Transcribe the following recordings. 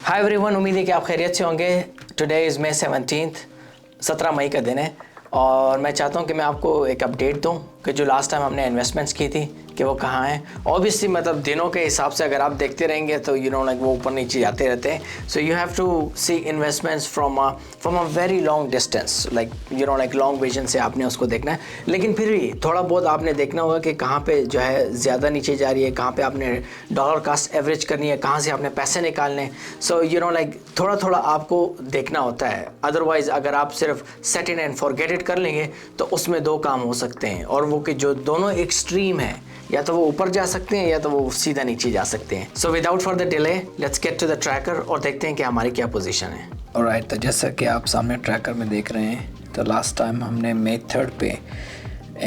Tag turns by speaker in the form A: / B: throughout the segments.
A: Hi everyone, उम्मीद है कि आप खैरियत से होंगे। टुडे इज़ May 17th, 17 मई का दिन है और मैं चाहता हूं कि मैं आपको एक अपडेट दूं कि जो लास्ट टाइम हमने इन्वेस्टमेंट्स की थी कि वो कहाँ हैं। ऑब्वियसली मतलब दिनों के हिसाब से अगर आप देखते रहेंगे तो लाइक वो ऊपर नीचे जाते रहते हैं। So you have to see investments from a very long distance, like long vision से आपने उसको देखना है। लेकिन फिर भी थोड़ा बहुत आपने देखना होगा कि कहाँ पे जो है ज़्यादा नीचे जा रही है, कहाँ पे आपने डॉलर कास्ट एवरेज करनी है, कहाँ से आपने पैसे निकालने हैं। सो लाइक थोड़ा थोड़ा आपको देखना होता है। अदरवाइज़ अगर आप सिर्फ set in and forget it कर लेंगे तो उसमें दो काम हो सकते हैं, और वो कि जो दोनों एक्सट्रीम है, या तो वो ऊपर जा सकते हैं या तो वो सीधा नीचे जा सकते हैं। So without further delay let's get to the tracker और देखते हैं कि हमारी क्या पोजीशन है।
B: ऑलराइट, तो जैसा कि आप सामने ट्रैकर में देख रहे हैं, तो लास्ट टाइम हमने May 3 पे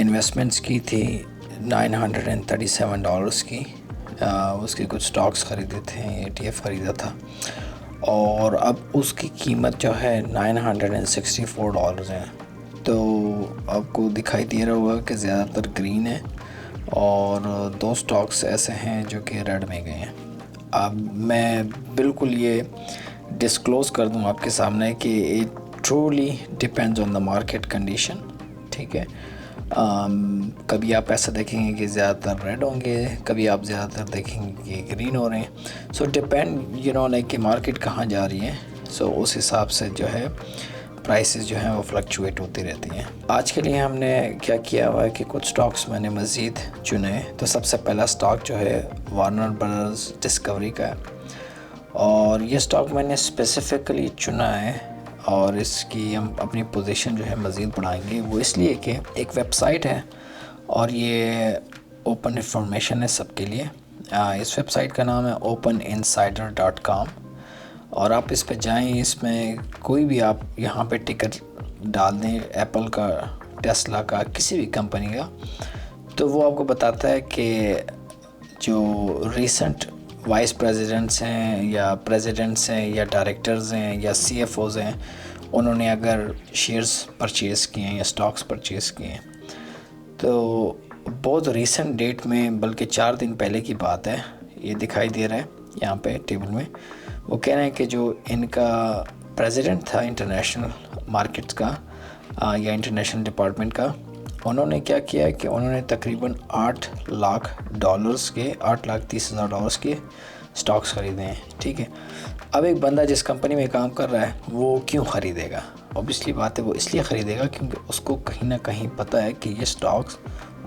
B: इन्वेस्टमेंट्स की थी $937 की। उसके कुछ स्टॉक्स ख़रीदे थे, ETF ख़रीदा था, और अब उसकी कीमत जो है $964 है। तो आपको दिखाई दे रहा होगा कि ज़्यादातर ग्रीन है और दो स्टॉक्स ऐसे हैं जो कि रेड में गए हैं। अब मैं बिल्कुल ये डिस्क्लोज़ कर दूं आपके सामने कि it truly depends on the market condition, ठीक है। कभी आप ऐसा देखेंगे कि ज़्यादातर रेड होंगे, कभी आप ज़्यादातर देखेंगे कि ग्रीन हो रहे हैं। सो डिपेंड लाइक कि मार्केट कहाँ जा रही है, सो उस हिसाब से जो है प्राइसेस जो हैं वो फ्लक्चुएट होती रहती हैं। आज के लिए हमने क्या किया हुआ है कि कुछ स्टॉक्स मैंने मज़ीद चुने। तो सबसे पहला स्टॉक जो है वार्नर ब्रदर्स डिस्कवरी का है, और ये स्टॉक मैंने स्पेसिफ़िकली चुना है और इसकी हम अपनी पोजीशन जो है मज़ीद बढ़ाएंगे। वो इसलिए कि एक वेबसाइट है और ये ओपन इंफॉर्मेशन है सबके लिए। इस वेबसाइट का नाम है openinsider.com, और आप इस पे जाएं। इसमें कोई भी आप यहाँ पे टिकट डाल दें, एप्पल का, टेस्ला का, किसी भी कंपनी का, तो वो आपको बताता है कि जो रीसेंट वाइस प्रेसिडेंट्स हैं या प्रेसिडेंट्स हैं या डायरेक्टर्स हैं या CFOs हैं, उन्होंने अगर शेयर्स परचेज़ किए हैं या स्टॉक्स परचेज़ किए हैं, तो बहुत रीसेंट डेट में, बल्कि 4 दिन पहले की बात है, ये दिखाई दे रहा है यहाँ पे टेबल में। वो कह रहे हैं कि जो इनका प्रेसिडेंट था इंटरनेशनल मार्केट्स का या इंटरनेशनल डिपार्टमेंट का, उन्होंने क्या किया है कि उन्होंने तकरीबन $8 लाख के $8,30,000 के स्टॉक्स ख़रीदे हैं, ठीक है। अब एक बंदा जिस कंपनी में काम कर रहा है वो क्यों ख़रीदेगा? ऑब्वियसली बात है, वो इसलिए ख़रीदेगा क्योंकि उसको कहीं ना कहीं पता है कि ये स्टॉक्स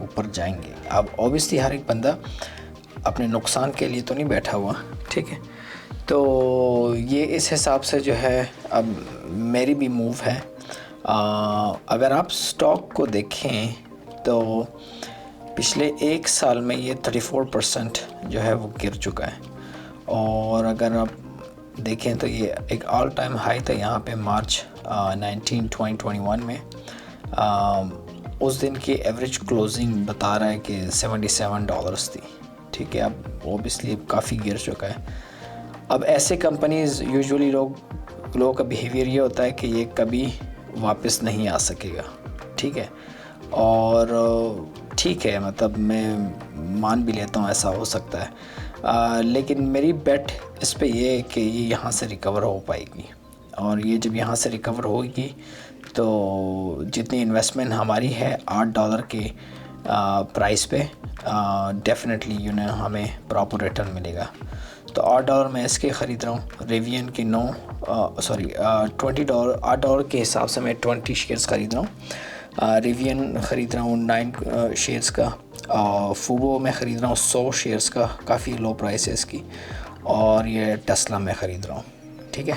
B: ऊपर जाएंगे। अब ऑब्वियसली हर एक बंदा अपने नुकसान के लिए तो नहीं बैठा हुआ, ठीक है। तो ये इस हिसाब से जो है अब मेरी भी मूव है। अगर आप स्टॉक को देखें तो पिछले 1 साल में ये 34% जो है वो गिर चुका है, और अगर आप देखें तो ये एक ऑल टाइम हाई था यहाँ पे मार्च 2021 में। उस दिन की एवरेज क्लोजिंग बता रहा है कि $77 थी, ठीक है। अब ओबियसली काफ़ी गिर चुका है। अब ऐसे कंपनीज़ यूजुअली लोगों का बिहेवियर ये होता है कि ये कभी वापस नहीं आ सकेगा, ठीक है। और ठीक है, मतलब मैं मान भी लेता हूँ ऐसा हो सकता है, लेकिन मेरी बेट इस पे ये है कि ये यहाँ से रिकवर हो पाएगी, और ये जब यहाँ से रिकवर होगी तो जितनी इन्वेस्टमेंट हमारी है $8 के प्राइस पे, डेफिनेटली हमें प्रॉपर रिटर्न मिलेगा। तो $8 मैं इसके ख़रीद रहा हूँ। रिवियन के $20 $8 के हिसाब से मैं 20 शेयर्स ख़रीद रहा हूँ। रिवियन ख़रीद रहा हूँ 9 शेयर्स का, फूबो में ख़रीद रहा हूँ 100 शेयर्स का, काफ़ी लो प्राइस है इसकी, और ये टेस्ला में ख़रीद रहा हूँ, ठीक है।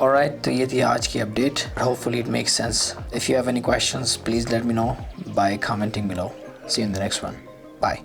B: Alright, तो ये थी आज की update. Hopefully it makes sense. If you have any questions, please let me know by commenting below. See you in the next one. Bye.